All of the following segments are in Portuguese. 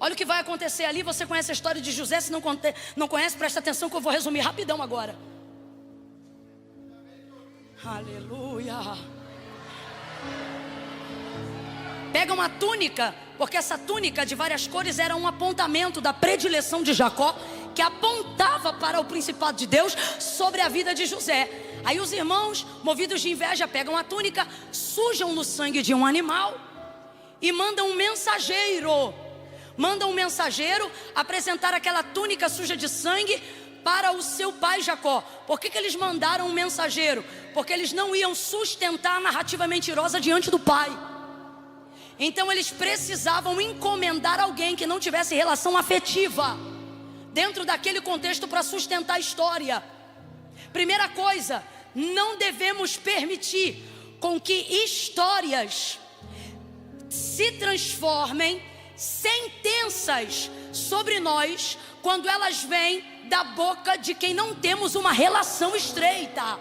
Olha o que vai acontecer ali. Você conhece a história de José? Se não conhece, presta atenção que eu vou resumir rapidão agora. Aleluia. Pega uma túnica, porque essa túnica de várias cores era um apontamento da predileção de Jacó, que apontava para o principado de Deus sobre a vida de José. Aí os irmãos, movidos de inveja, pegam a túnica, sujam no sangue de um animal e mandam um mensageiro. Mandam um mensageiro apresentar aquela túnica suja de sangue para o seu pai Jacó. Por que eles mandaram um mensageiro? Porque eles não iam sustentar a narrativa mentirosa diante do pai. Então eles precisavam encomendar alguém que não tivesse relação afetiva dentro daquele contexto para sustentar a história. Primeira coisa, não devemos permitir com que histórias se transformem sentenças sobre nós quando elas vêm da boca de quem não temos uma relação estreita.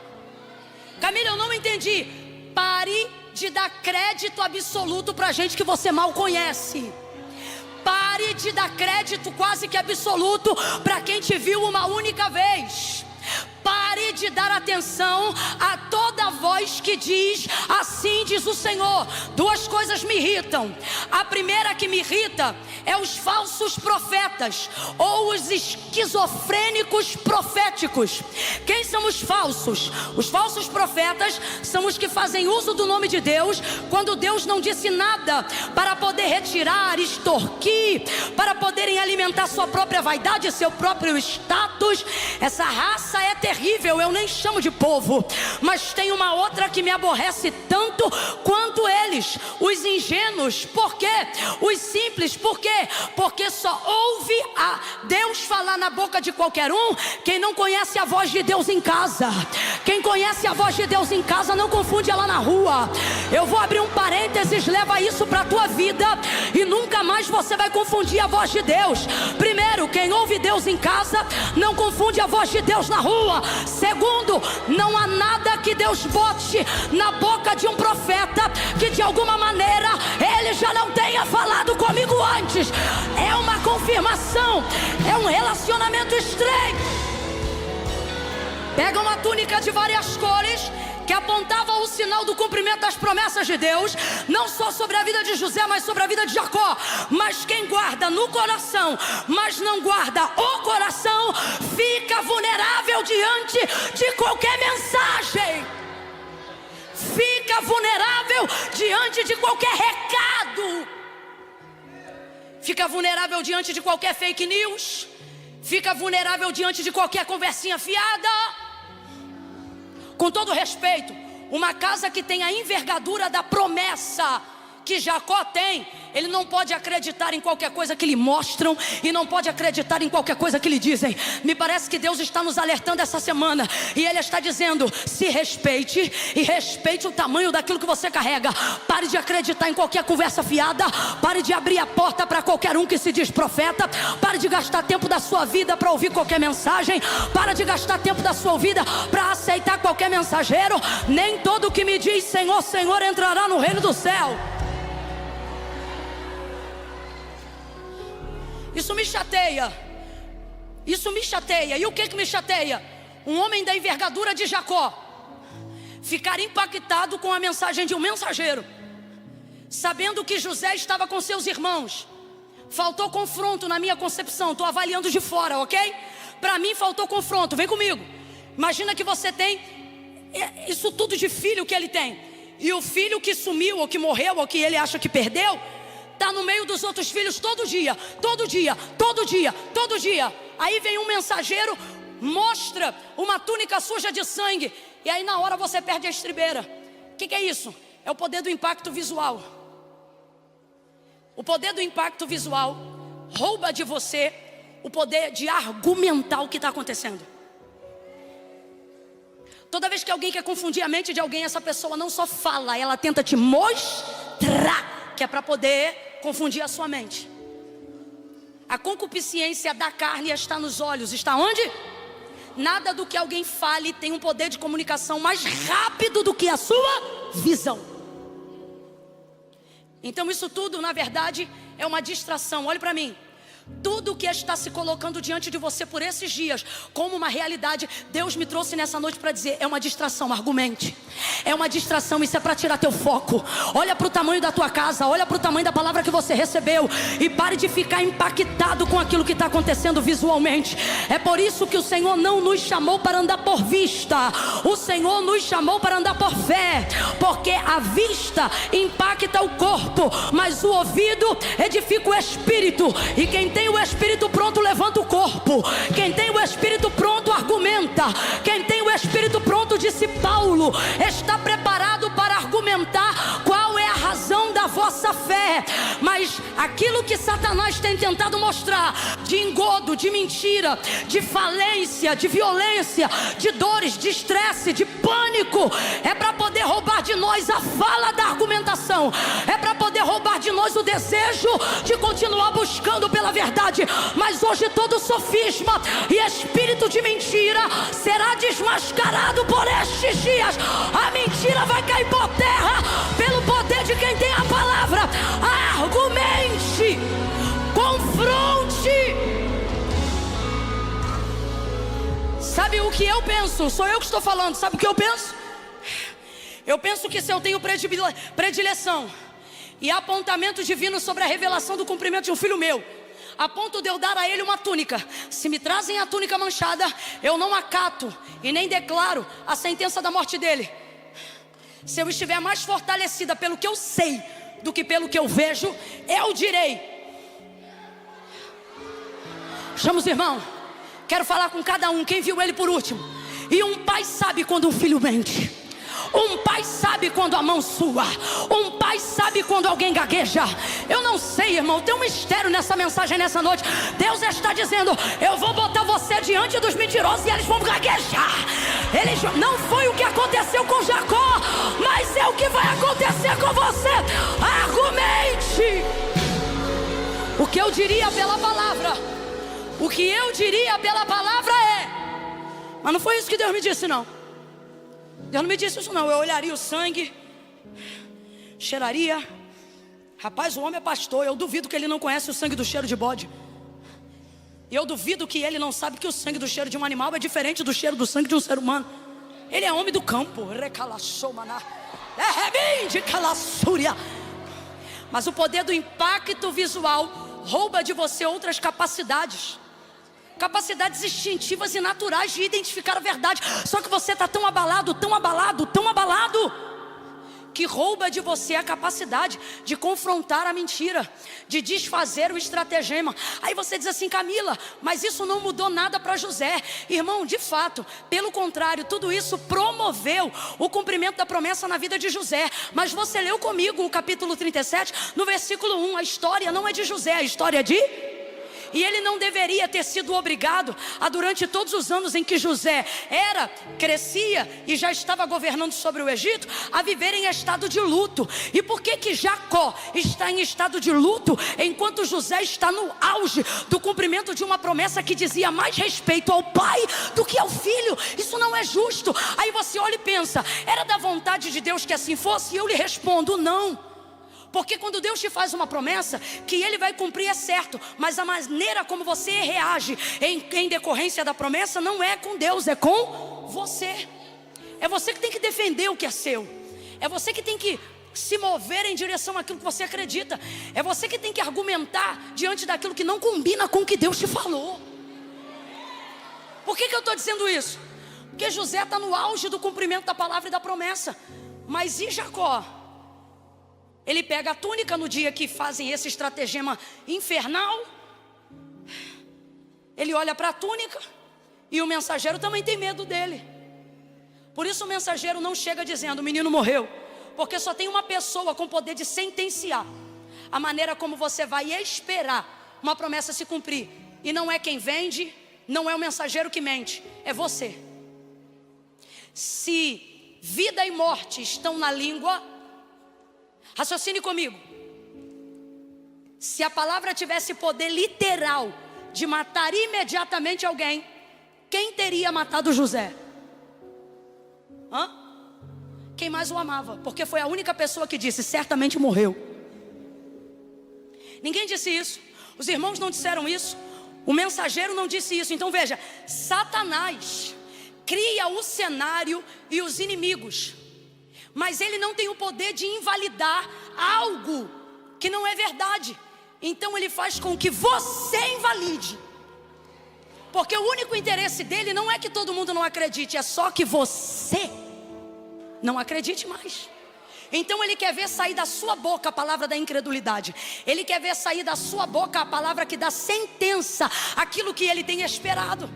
Camila, eu não entendi. Pare de dar crédito absoluto para gente que você mal conhece. Pare de dar crédito quase que absoluto para quem te viu uma única vez. Pare de dar atenção a toda voz que diz: assim diz o Senhor. Duas coisas me irritam. A primeira que me irrita é os falsos profetas, ou os esquizofrênicos proféticos. Quem são os falsos? Os falsos profetas são os que fazem uso do nome de Deus quando Deus não disse nada, para poder retirar, extorquir, para poderem alimentar sua própria vaidade, seu próprio status. Essa raça é terrível, eu nem chamo de povo. Mas tem uma outra que me aborrece tanto quanto eles, os ingênuos. Por quê? Os simples. Por quê? Porque só ouve a Deus falar na boca de qualquer um quem não conhece a voz de Deus em casa. Quem conhece a voz de Deus em casa não confunde ela na rua. Eu vou abrir um parênteses, leva isso para a tua vida e nunca mais você vai confundir a voz de Deus. Primeiro, quem ouve Deus em casa não confunde a voz de Deus na rua. Segundo, não há nada que Deus bote na boca de um profeta que de alguma maneira ele já não tenha falado comigo antes. É uma confirmação, é um relacionamento estreito. Pega uma túnica de várias cores que apontava o sinal do cumprimento das promessas de Deus, não só sobre a vida de José, mas sobre a vida de Jacó. Mas quem guarda no coração, mas não guarda o coração, fica vulnerável diante de qualquer mensagem. Fica vulnerável diante de qualquer recado. Fica vulnerável diante de qualquer fake news. Fica vulnerável diante de qualquer conversinha fiada. Com todo respeito, uma casa que tem a envergadura da promessa que Jacó tem, ele não pode acreditar em qualquer coisa que lhe mostram e não pode acreditar em qualquer coisa que lhe dizem. Me parece que Deus está nos alertando essa semana e Ele está dizendo: se respeite e respeite o tamanho daquilo que você carrega. Pare de acreditar em qualquer conversa fiada. Pare de abrir a porta para qualquer um que se diz profeta. Pare de gastar tempo da sua vida para ouvir qualquer mensagem. Pare de gastar tempo da sua vida para aceitar qualquer mensageiro. Nem todo que me diz Senhor, Senhor entrará no reino do céu. Isso me chateia. Isso me chateia. E o que me chateia? Um homem da envergadura de Jacó ficar impactado com a mensagem de um mensageiro, sabendo que José estava com seus irmãos. Faltou confronto na minha concepção. Estou avaliando de fora, ok? Para mim faltou confronto. Vem comigo. Imagina que você tem isso tudo de filho que ele tem, e o filho que sumiu, ou que morreu, ou que ele acha que perdeu, está no meio dos outros filhos todo dia, todo dia, todo dia, todo dia. Aí vem um mensageiro, mostra uma túnica suja de sangue, e aí na hora você perde a estribeira. O que é isso? É o poder do impacto visual. O poder do impacto visual rouba de você o poder de argumentar o que está acontecendo. Toda vez que alguém quer confundir a mente de alguém, essa pessoa não só fala, ela tenta te mostrar, que é para poder confundir a sua mente. A concupiscência da carne está nos olhos. Está onde? Nada do que alguém fale tem um poder de comunicação mais rápido do que a sua visão. Então isso tudo, na verdade, é uma distração. Olhe para mim. Tudo que está se colocando diante de você por esses dias como uma realidade, Deus me trouxe nessa noite para dizer: é uma distração, argumente. É uma distração, isso é para tirar teu foco. Olha para o tamanho da tua casa, olha para o tamanho da palavra que você recebeu e pare de ficar impactado com aquilo que está acontecendo visualmente. É por isso que o Senhor não nos chamou para andar por vista, o Senhor nos chamou para andar por fé, porque a vista impacta o corpo, mas o ouvido edifica o espírito, e quem tem o espírito pronto levanta o corpo. Quem tem o espírito pronto argumenta. Quem tem o espírito pronto, disse Paulo, está preparado para argumentar qual é a razão da vossa fé. Mas aquilo que Satanás tem tentado mostrar de engodo, de mentira, de falência, de violência, de dores, de estresse, de pânico, é para poder roubar de nós a fala da argumentação, é para poder roubar de nós o desejo de continuar buscando pela verdade. Mas hoje todo sofisma e espírito de mentira será desmascarado por estes dias. A mentira vai cair por terra pelo poder de quem tem a palavra. Argumente, confronte. Sabe o que eu penso? Sou eu que estou falando. Sabe o que eu penso? Eu penso que se eu tenho predileção e apontamento divino sobre a revelação do cumprimento de um filho meu, a ponto de eu dar a ele uma túnica, se me trazem a túnica manchada, eu não acato e nem declaro a sentença da morte dele. Se eu estiver mais fortalecida pelo que eu sei do que pelo que eu vejo, eu direi. Chama os irmãos, quero falar com cada um, quem viu ele por último. E um pai sabe quando um filho mente. Um pai sabe quando a mão sua. Um pai sabe quando alguém gagueja. Eu não sei, irmão, tem um mistério nessa mensagem nessa noite. Deus está dizendo: eu vou botar você diante dos mentirosos e eles vão gaguejar. Não foi o que aconteceu com Jacó, mas é o que vai acontecer com você. Argumente. O que eu diria pela palavra, o que eu diria pela palavra é: mas não foi isso que Deus me disse, não. Deus não me disse isso, não. Eu olharia o sangue, cheiraria. Rapaz, o homem é pastor. Eu duvido que ele não conhece o sangue do cheiro de bode. E eu duvido que ele não sabe que o sangue do cheiro de um animal é diferente do cheiro do sangue de um ser humano. Ele é homem do campo. Mas o poder do impacto visual rouba de você outras capacidades. Capacidades instintivas e naturais de identificar a verdade. Só que você está tão abalado, que rouba de você a capacidade de confrontar a mentira, de desfazer o estratagema. Aí você diz assim: Camila, mas isso não mudou nada para José. Irmão, de fato, pelo contrário, tudo isso promoveu o cumprimento da promessa na vida de José. Mas você leu comigo o capítulo 37, no versículo 1. A história não é de José, a história é de... E ele não deveria ter sido obrigado a, durante todos os anos em que José crescia e já estava governando sobre o Egito, a viver em estado de luto. E por que Jacó está em estado de luto, enquanto José está no auge do cumprimento de uma promessa que dizia mais respeito ao pai do que ao filho? Isso não é justo. Aí você olha e pensa: era da vontade de Deus que assim fosse? E eu lhe respondo: não. Porque quando Deus te faz uma promessa, que Ele vai cumprir é certo, mas a maneira como você reage em decorrência da promessa não é com Deus, é com você. É você que tem que defender o que é seu. É você que tem que se mover em direção àquilo que você acredita. É você que tem que argumentar diante daquilo que não combina com o que Deus te falou. Por que eu estou dizendo isso? Porque José está no auge do cumprimento da palavra e da promessa. Mas e Jacó? Ele pega a túnica no dia que fazem esse estratagema infernal. Ele olha para a túnica e o mensageiro também tem medo dele. Por isso o mensageiro não chega dizendo: o menino morreu. Porque só tem uma pessoa com poder de sentenciar a maneira como você vai esperar uma promessa se cumprir. E não é quem vende, não é o mensageiro que mente, é você. Se vida e morte estão na língua, raciocine comigo. Se a palavra tivesse poder literal de matar imediatamente alguém, quem teria matado José? Quem mais o amava? Porque foi a única pessoa que disse: certamente morreu. Ninguém disse isso. Os irmãos não disseram isso. O mensageiro não disse isso. Então veja, Satanás cria o cenário e os inimigos, mas ele não tem o poder de invalidar algo que não é verdade. Então ele faz com que você invalide, porque o único interesse dele não é que todo mundo não acredite, é só que você não acredite mais. Então ele quer ver sair da sua boca a palavra da incredulidade. Ele quer ver sair da sua boca a palavra que dá sentença àquilo que ele tem esperado.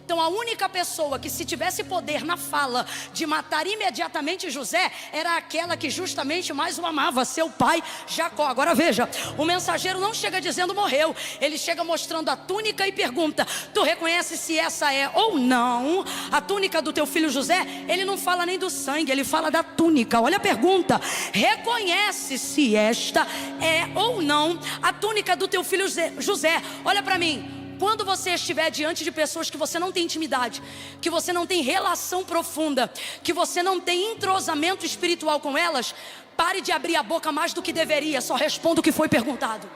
Então a única pessoa que, se tivesse poder na fala de matar imediatamente José, era aquela que justamente mais o amava, seu pai Jacó. Agora veja, o mensageiro não chega dizendo morreu. Ele chega mostrando a túnica e pergunta: tu reconheces se essa é ou não a túnica do teu filho José? Ele não fala nem do sangue, ele fala da túnica. Olha a pergunta: reconhece se esta é ou não a túnica do teu filho José? Olha para mim. Quando você estiver diante de pessoas que você não tem intimidade, que você não tem relação profunda, que você não tem entrosamento espiritual com elas, pare de abrir a boca mais do que deveria, só responda o que foi perguntado.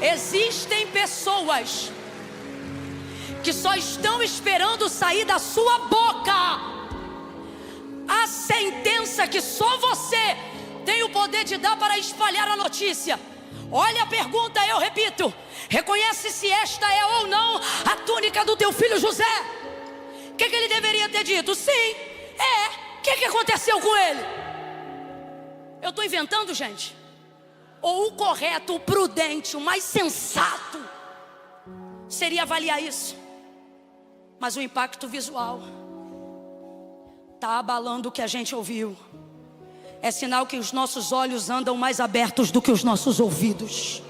Existem pessoas que só estão esperando sair da sua boca a sentença que só você tem o poder de dar para espalhar a notícia. Olha a pergunta, eu repito: reconhece se esta é ou não a túnica do teu filho José? O que ele deveria ter dito? Sim, é. O que aconteceu com ele? Eu estou inventando, gente? Ou o correto, o prudente, o mais sensato seria avaliar isso. Mas o impacto visual está abalando o que a gente ouviu. É sinal que os nossos olhos andam mais abertos do que os nossos ouvidos.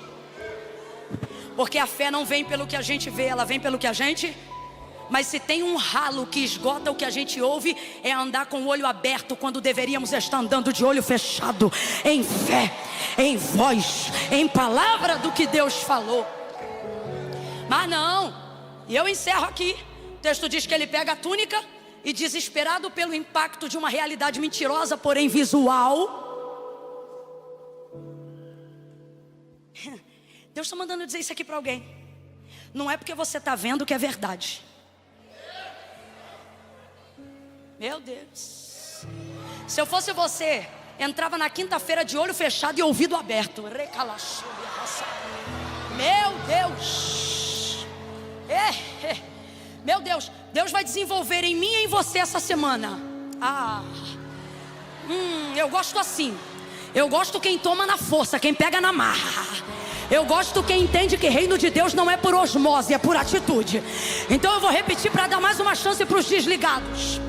Porque a fé não vem pelo que a gente vê, ela vem pelo que a gente... Mas se tem um ralo que esgota o que a gente ouve, é andar com o olho aberto, quando deveríamos estar andando de olho fechado, em fé, em voz, em palavra do que Deus falou. Mas não, e eu encerro aqui. O texto diz que ele pega a túnica e, desesperado pelo impacto de uma realidade mentirosa, porém visual, Deus está mandando dizer isso aqui para alguém. Não é porque você está vendo que é verdade. Meu Deus. Se eu fosse você, entrava na quinta-feira de olho fechado e ouvido aberto. Meu Deus. Meu Deus. Deus vai desenvolver em mim e em você essa semana. Eu gosto assim. Eu gosto quem toma na força, quem pega na marra. Eu gosto quem entende que reino de Deus não é por osmose, é por atitude. Então eu vou repetir para dar mais uma chance para os desligados.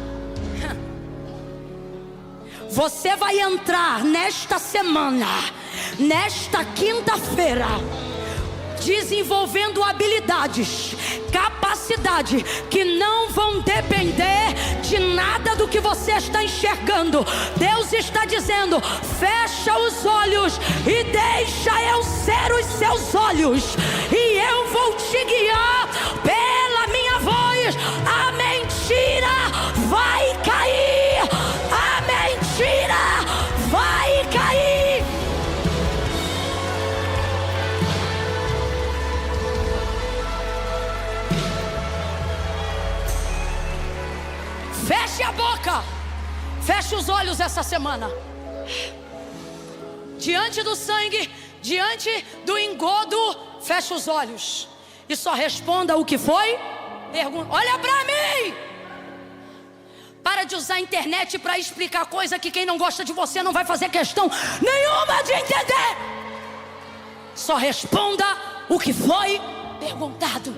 Você vai entrar nesta semana, nesta quinta-feira, desenvolvendo habilidades, capacidade que não vão depender de nada do que você está enxergando. Deus está dizendo: fecha os olhos e deixa eu ser os seus olhos, e eu vou te guiar pela minha voz. A mentira vai cair, a mentira vai cair. Feche a boca, feche os olhos essa semana. Diante do sangue, diante do engodo, feche os olhos e só responda o que foi pergunta. Olha pra mim. Para de usar a internet para explicar coisa que quem não gosta de você não vai fazer questão nenhuma de entender. Só responda o que foi perguntado.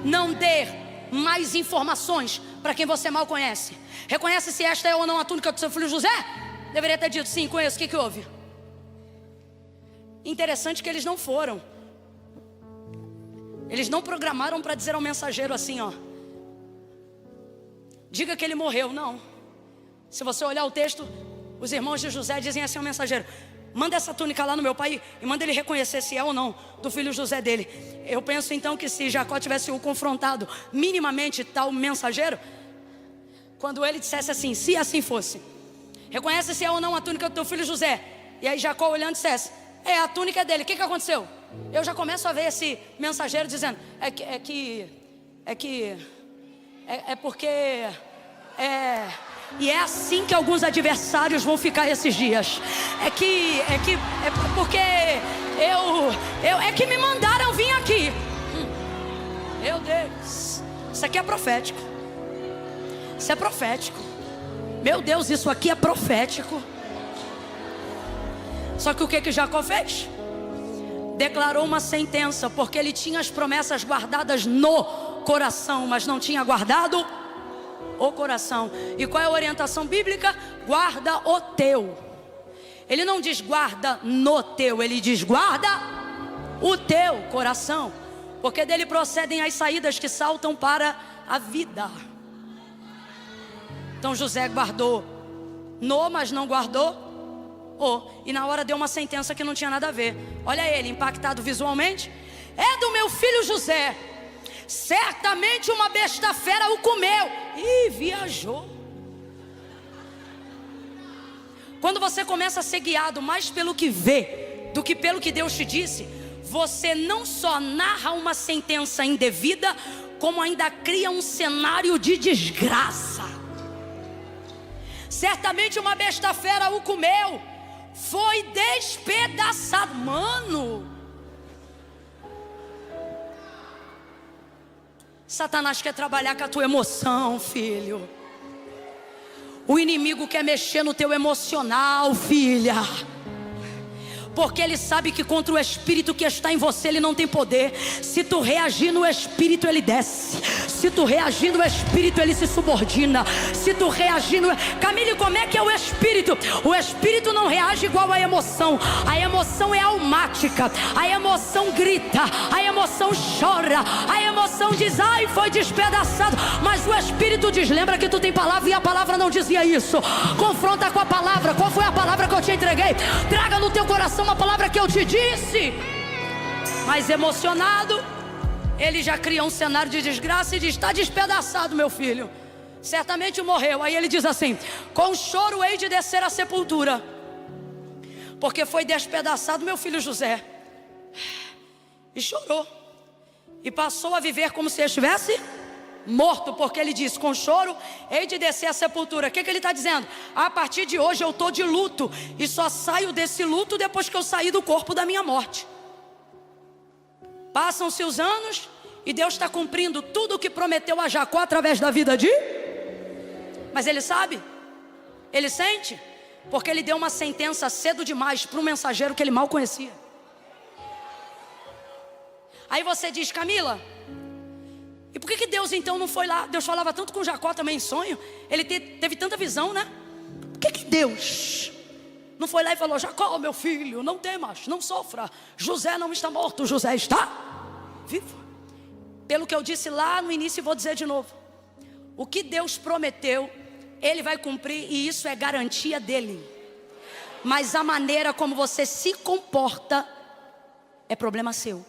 Não dê mais informações para quem você mal conhece. Reconhece se esta é ou não a túnica do seu filho José? Deveria ter dito: sim, conheço. O que houve? Interessante que eles não foram. Eles não programaram para dizer ao mensageiro assim, ó: diga que ele morreu. Não. Se você olhar o texto, os irmãos de José dizem assim ao mensageiro: manda essa túnica lá no meu pai e manda ele reconhecer se é ou não do filho José dele. Eu penso então que se Jacó tivesse o confrontado minimamente, tal mensageiro, quando ele dissesse assim: se assim fosse, reconhece se é ou não a túnica do teu filho José. E aí Jacó olhando dissesse: A túnica é dele. O que aconteceu? Eu já começo a ver esse mensageiro dizendo: E é assim que alguns adversários vão ficar esses dias. É porque é que me mandaram vir aqui. Meu Deus, isso aqui é profético. Isso é profético. Meu Deus, isso aqui é profético. Só que o que Jacó fez? Declarou uma sentença, porque ele tinha as promessas guardadas no coração, mas não tinha guardado o coração. E qual é a orientação bíblica? Guarda o teu. Ele não diz guarda no teu, ele diz guarda o teu coração, porque dele procedem as saídas que saltam para a vida. Então José guardou no, mas não guardou o. E na hora deu uma sentença que não tinha nada a ver. Olha ele, impactado visualmente. É do meu filho José. Certamente uma besta fera o comeu. Ih, viajou. Quando você começa a ser guiado mais pelo que vê do que pelo que Deus te disse, você não só narra uma sentença indevida, como ainda cria um cenário de desgraça. Certamente uma besta fera o comeu, foi despedaçado. Mano, Satanás quer trabalhar com a tua emoção, filho. O inimigo quer mexer no teu emocional, filha. Porque ele sabe que contra o espírito que está em você ele não tem poder. Se tu reagir no espírito, ele desce. Se tu reagir no espírito, ele se subordina. Se tu reagir no... Camille, como é que é o espírito? O espírito não reage igual à emoção. A emoção é almática. A emoção grita. A emoção chora. A emoção diz, ai, foi despedaçado. Mas o espírito diz, lembra que tu tem palavra e a palavra não dizia isso. Confronta com a palavra. Qual foi a palavra que eu te entreguei? Traga no teu coração uma palavra que eu te disse. Mas emocionado, ele já cria um cenário de desgraça e diz, está despedaçado meu filho, certamente morreu. Aí ele diz assim, com choro hei de descer à sepultura, porque foi despedaçado meu filho José. E chorou, e passou a viver como se estivesse morto, porque ele diz, com choro hei de descer à sepultura. O que ele está dizendo? A partir de hoje eu estou de luto, e só saio desse luto depois que eu sair do corpo da minha morte. Passam-se os anos, e Deus está cumprindo tudo o que prometeu a Jacó através da vida de... Mas ele sabe, ele sente, porque ele deu uma sentença cedo demais para um mensageiro que ele mal conhecia. Aí você diz, Camila, e por que Deus então não foi lá? Deus falava tanto com Jacó também em sonho. Ele teve tanta visão, né? Por que Deus não foi lá e falou, Jacó, meu filho, não temas, não sofra, José não está morto, José está vivo. Pelo que eu disse lá no início, vou dizer de novo, o que Deus prometeu, Ele vai cumprir, e isso é garantia dele. Mas a maneira como você se comporta é problema seu.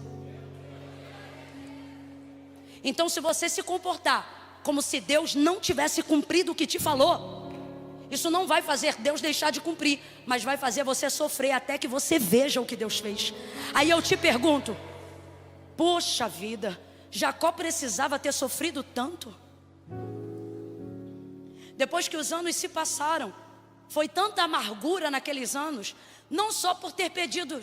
Então, se você se comportar como se Deus não tivesse cumprido o que te falou, isso não vai fazer Deus deixar de cumprir, mas vai fazer você sofrer até que você veja o que Deus fez. Aí eu te pergunto, poxa vida, Jacó precisava ter sofrido tanto? Depois que os anos se passaram, foi tanta amargura naqueles anos, não só por ter perdido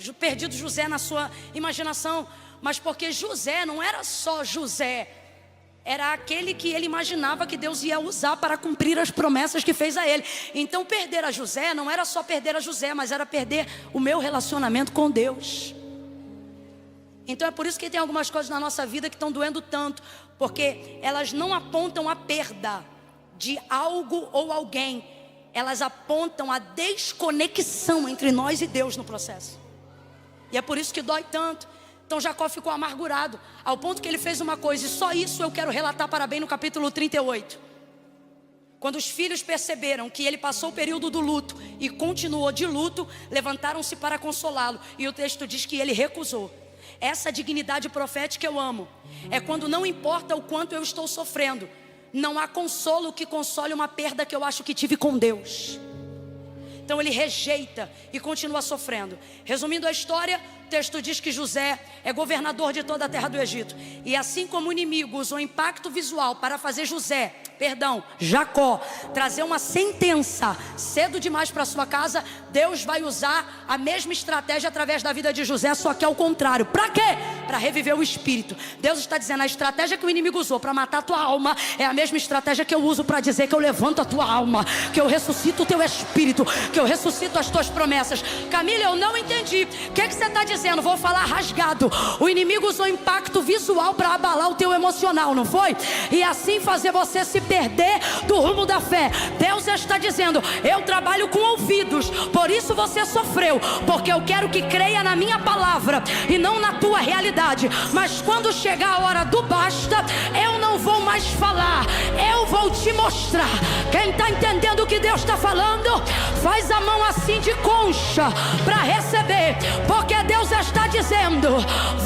José na sua imaginação, mas porque José não era só José, era aquele que ele imaginava que Deus ia usar para cumprir as promessas que fez a ele. Então perder a José não era só perder a José, mas era perder o meu relacionamento com Deus. Então é por isso que tem algumas coisas na nossa vida que estão doendo tanto, porque elas não apontam a perda de algo ou alguém, elas apontam a desconexão entre nós e Deus no processo. E é por isso que dói tanto. Então Jacó ficou amargurado, ao ponto que ele fez uma coisa, e só isso eu quero relatar para bem no capítulo 38. Quando os filhos perceberam que ele passou o período do luto e continuou de luto, levantaram-se para consolá-lo, e o texto diz que ele recusou. Essa dignidade profética eu amo. É quando não importa o quanto eu estou sofrendo, não há consolo que console uma perda que eu acho que tive com Deus. Então ele rejeita e continua sofrendo. Resumindo a história, o texto diz que José é governador de toda a terra do Egito. E assim como o inimigo usou impacto visual para fazer Jacó, trazer uma sentença cedo demais para sua casa, Deus vai usar a mesma estratégia através da vida de José, só que ao contrário. Para quê? Para reviver o espírito. Deus está dizendo, a estratégia que o inimigo usou para matar a tua alma é a mesma estratégia que eu uso para dizer que eu levanto a tua alma, que eu ressuscito o teu espírito, que eu ressuscito as tuas promessas. Camila, eu não entendi. O que você está dizendo? Vou falar rasgado. O inimigo usou impacto visual para abalar o teu emocional, não foi? E assim fazer você se perder do rumo da fé. Deus está dizendo, eu trabalho com ouvidos, por isso você sofreu, porque eu quero que creia na minha palavra e não na tua realidade. Mas quando chegar a hora do basta, eu não vou mais falar, eu vou te mostrar. Quem está entendendo o que Deus está falando, faz a mão assim de concha para receber, porque Deus está dizendo,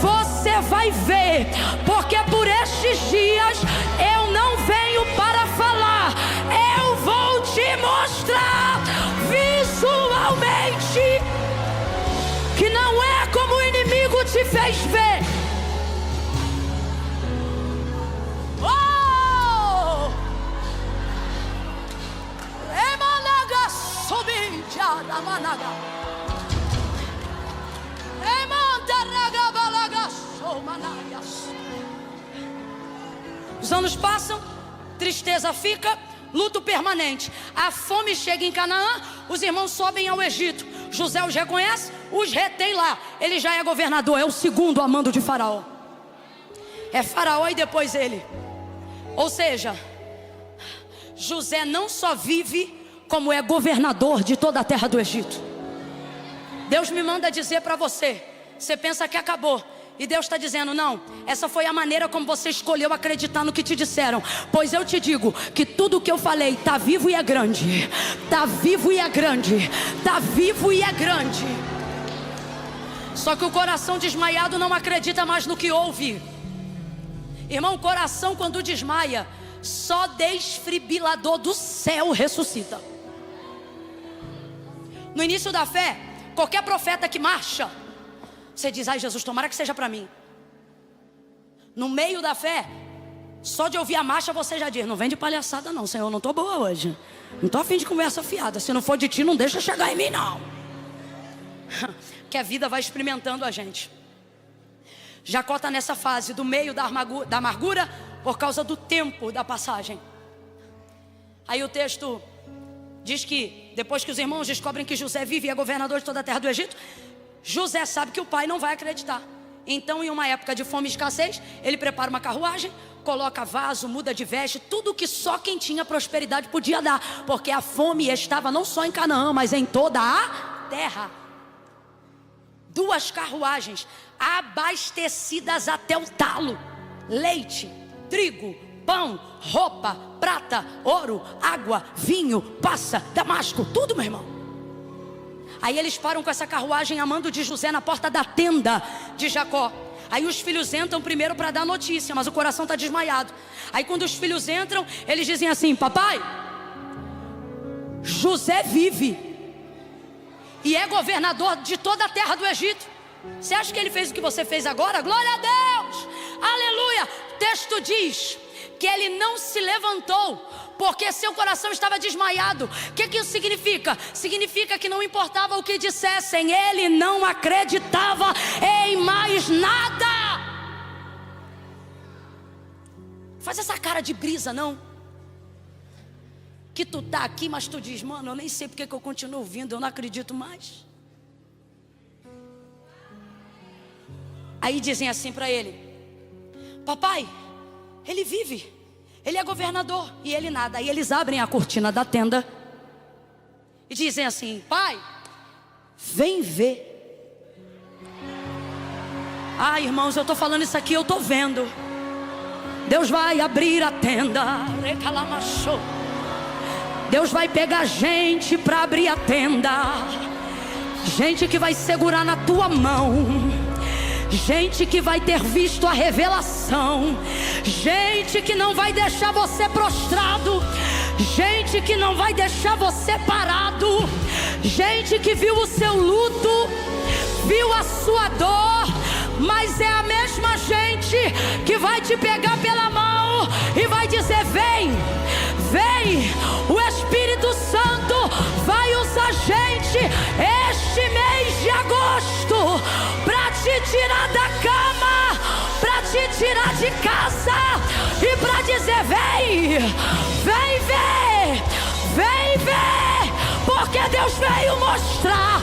você vai ver, porque por estes dias eu não venho para falar, eu vou te mostrar visualmente que não é como o inimigo te fez ver. Oh! Emanaga subinja na managa. Emantaraga balaga somanaias. Os anos passam, tristeza fica, luto permanente. A fome chega em Canaã, os irmãos sobem ao Egito. José os reconhece, os retém lá. Ele já é governador, é o segundo a mando de Faraó. É Faraó e depois ele. Ou seja, José não só vive, como é governador de toda a terra do Egito. Deus me manda dizer para você, você pensa que acabou, e Deus está dizendo, não, essa foi a maneira como você escolheu acreditar no que te disseram. Pois eu te digo que tudo o que eu falei está vivo e é grande. Está vivo e é grande. Está vivo e é grande. Só que o coração desmaiado não acredita mais no que ouve. Irmão, o coração quando desmaia, só desfibrilador do céu ressuscita. No início da fé, qualquer profeta que marcha, você diz, ai Jesus, tomara que seja para mim. No meio da fé, só de ouvir a marcha você já diz, não vem de palhaçada não, Senhor, não estou boa hoje. Não estou a fim de conversa fiada. Se não for de ti, não deixa chegar em mim não. Que a vida vai experimentando a gente. Jacó está nessa fase do meio da amargura por causa do tempo da passagem. Aí o texto diz que depois que os irmãos descobrem que José vive e é governador de toda a terra do Egito, José sabe que o pai não vai acreditar. Então, em uma época de fome e escassez, ele prepara uma carruagem, coloca vaso, muda de veste, tudo que só quem tinha prosperidade podia dar, porque a fome estava não só em Canaã, mas em toda a terra. 2 carruagens abastecidas até o talo, leite, trigo, pão, roupa, prata, ouro, água, vinho, passa, damasco, tudo, meu irmão. Aí eles param com essa carruagem a mando de José na porta da tenda de Jacó. Aí os filhos entram primeiro para dar notícia, mas o coração está desmaiado. Aí quando os filhos entram, eles dizem assim, papai, José vive e é governador de toda a terra do Egito. Você acha que ele fez o que você fez agora? Glória a Deus, aleluia. O texto diz que ele não se levantou, porque seu coração estava desmaiado. O que isso significa? Significa que não importava o que dissessem, ele não acreditava em mais nada. Faz essa cara de brisa não, que tu tá aqui, mas tu diz, mano, eu nem sei porque que eu continuo ouvindo, eu não acredito mais. Aí dizem assim para ele, papai, ele vive, ele é governador e ele nada. Aí eles abrem a cortina da tenda e dizem assim, pai, vem ver. Ah, irmãos, eu estou falando isso aqui, eu estou vendo. Deus vai abrir a tenda, Deus vai pegar gente para abrir a tenda, gente que vai segurar na tua mão, gente que vai ter visto a revelação, gente que não vai deixar você prostrado, gente que não vai deixar você parado, gente que viu o seu luto, viu a sua dor, mas é a mesma gente que vai te pegar pela mão e vai dizer: vem, vem. O Espírito Santo vai usar gente este mês de agosto para te tirar da cama, para te tirar de casa e para dizer: vem, vem ver, vem ver, porque Deus veio mostrar,